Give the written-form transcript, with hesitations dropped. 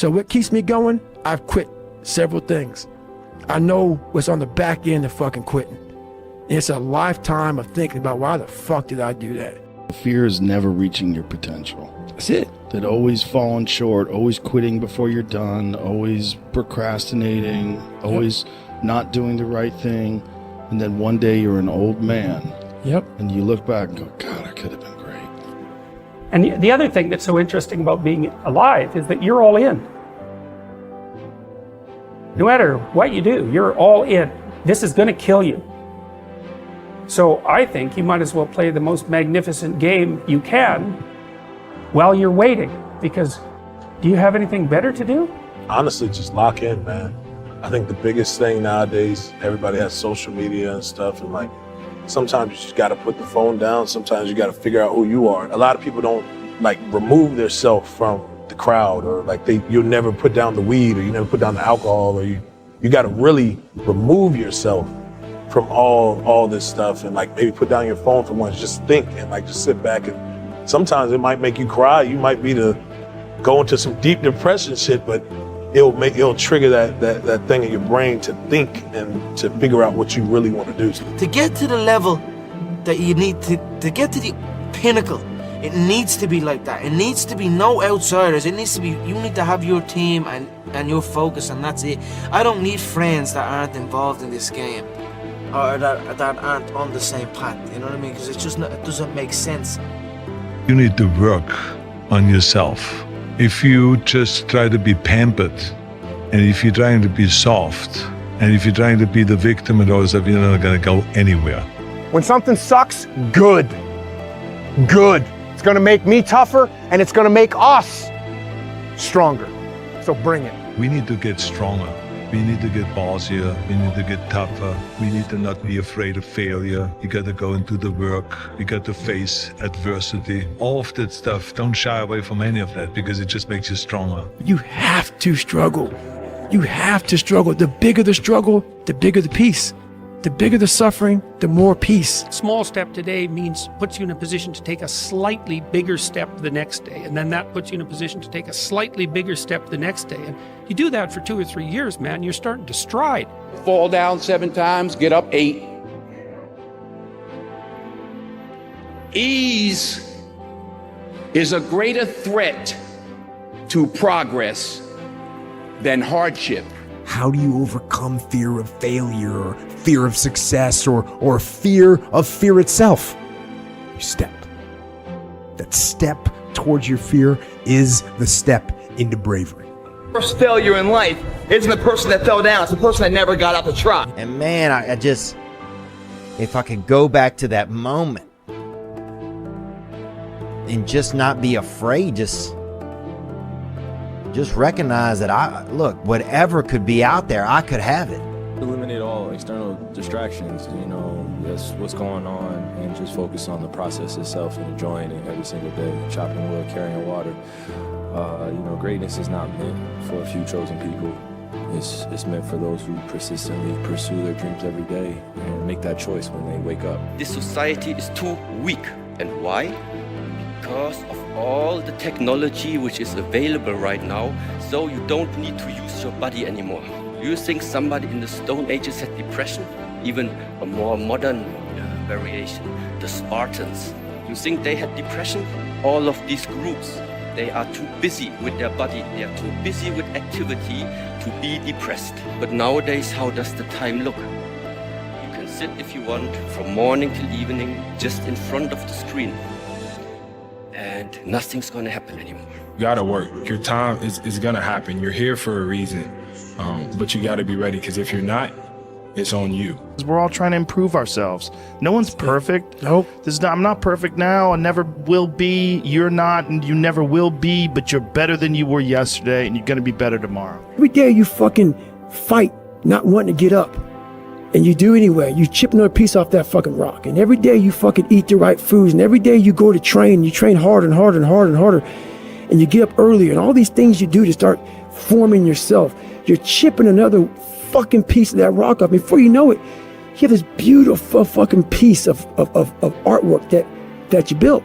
So what keeps me going? I've quit several things. I know what's on the back end of fucking quitting. It's a lifetime of thinking about why the fuck did I do that? Fear is never reaching your potential. That's it. That always falling short, always quitting before you're done, always procrastinating, always not doing the right thing. And then one day you're an old man. Yep. And you look back and go, God, I could have been great. And the other thing that's so interesting about being alive is that you're all in. No matter what you do, you're all in. This is going to kill you. So I think you might as well play the most magnificent game you can while you're waiting, because do you have anything better to do? Honestly, just lock in, man. I think the biggest thing nowadays, everybody has social media and stuff, and like sometimes you just got to put the phone down. Sometimes you got to figure out who you are. A lot of people don't like remove themselves from the crowd, or like you'll never put down the weed, or you never put down the alcohol, or you got to really remove yourself from all this stuff, and like maybe put down your phone for once, just think and like just sit back. And sometimes it might make you cry. You might be to go into some deep depression shit, but it'll trigger that thing in your brain to think and to figure out what you really want to do. To get to the level that you need to get to the pinnacle, it needs to be like that. It needs to be no outsiders. It needs to be, you need to have your team and your focus, and that's it. I don't need friends that aren't involved in this game, or that aren't on the same path, you know what I mean? Because it doesn't make sense. You need to work on yourself. If you just try to be pampered, and if you're trying to be soft, and if you're trying to be the victim and all stuff, you're not gonna go anywhere. When something sucks, good. Good. It's gonna make me tougher, and it's gonna make us stronger. So bring it. We need to get stronger. We need to get bossier. We need to get tougher. We need to not be afraid of failure. You got to go into the work. You got to face adversity. All of that stuff. Don't shy away from any of that, because it just makes you stronger. You have to struggle. You have to struggle. The bigger the struggle, the bigger the peace. The bigger the suffering, the more peace. Small step today puts you in a position to take a slightly bigger step the next day. And then that puts you in a position to take a slightly bigger step the next day. And you do that for 2 or 3 years, man, you're starting to stride. Fall down 7 times, get up 8. Ease is a greater threat to progress than hardship. How do you overcome fear of failure, or fear of success, or fear of fear itself? You step. That step towards your fear is the step into bravery. First failure in life isn't the person that fell down, it's the person that never got out the try. And man, I just, if I could go back to that moment and just not be afraid, just recognize that look, whatever could be out there, I could have it. Eliminate all external distractions, that's what's going on, and just focus on the process itself and enjoying it every single day. Chopping wood, carrying water. Greatness is not meant for a few chosen people. It's meant for those who persistently pursue their dreams every day and make that choice when they wake up. This society is too weak. And why? Because of all the technology which is available right now, so you don't need to use your body anymore. You think somebody in the Stone Ages had depression? Even a more modern variation, the Spartans. You think they had depression? All of these groups, they are too busy with their body, they are too busy with activity to be depressed. But nowadays, how does the time look? You can sit if you want from morning till evening just in front of the screen, and nothing's gonna happen anymore. You gotta work. Your time is gonna happen. You're here for a reason, but you gotta be ready, because if you're not, it's on you. We're all trying to improve ourselves. No one's perfect. Nope. I'm not perfect now. I never will be. You're not, and you never will be, but you're better than you were yesterday, and you're gonna be better tomorrow. Every day you fucking fight not wanting to get up. And you do anyway. You chip another piece off that fucking rock. And every day you fucking eat the right foods. And every day you go to train, you train harder and harder and harder and harder. And you get up earlier. And all these things you do to start forming yourself. You're chipping another fucking piece of that rock up. Before you know it, you have this beautiful fucking piece of artwork that you built.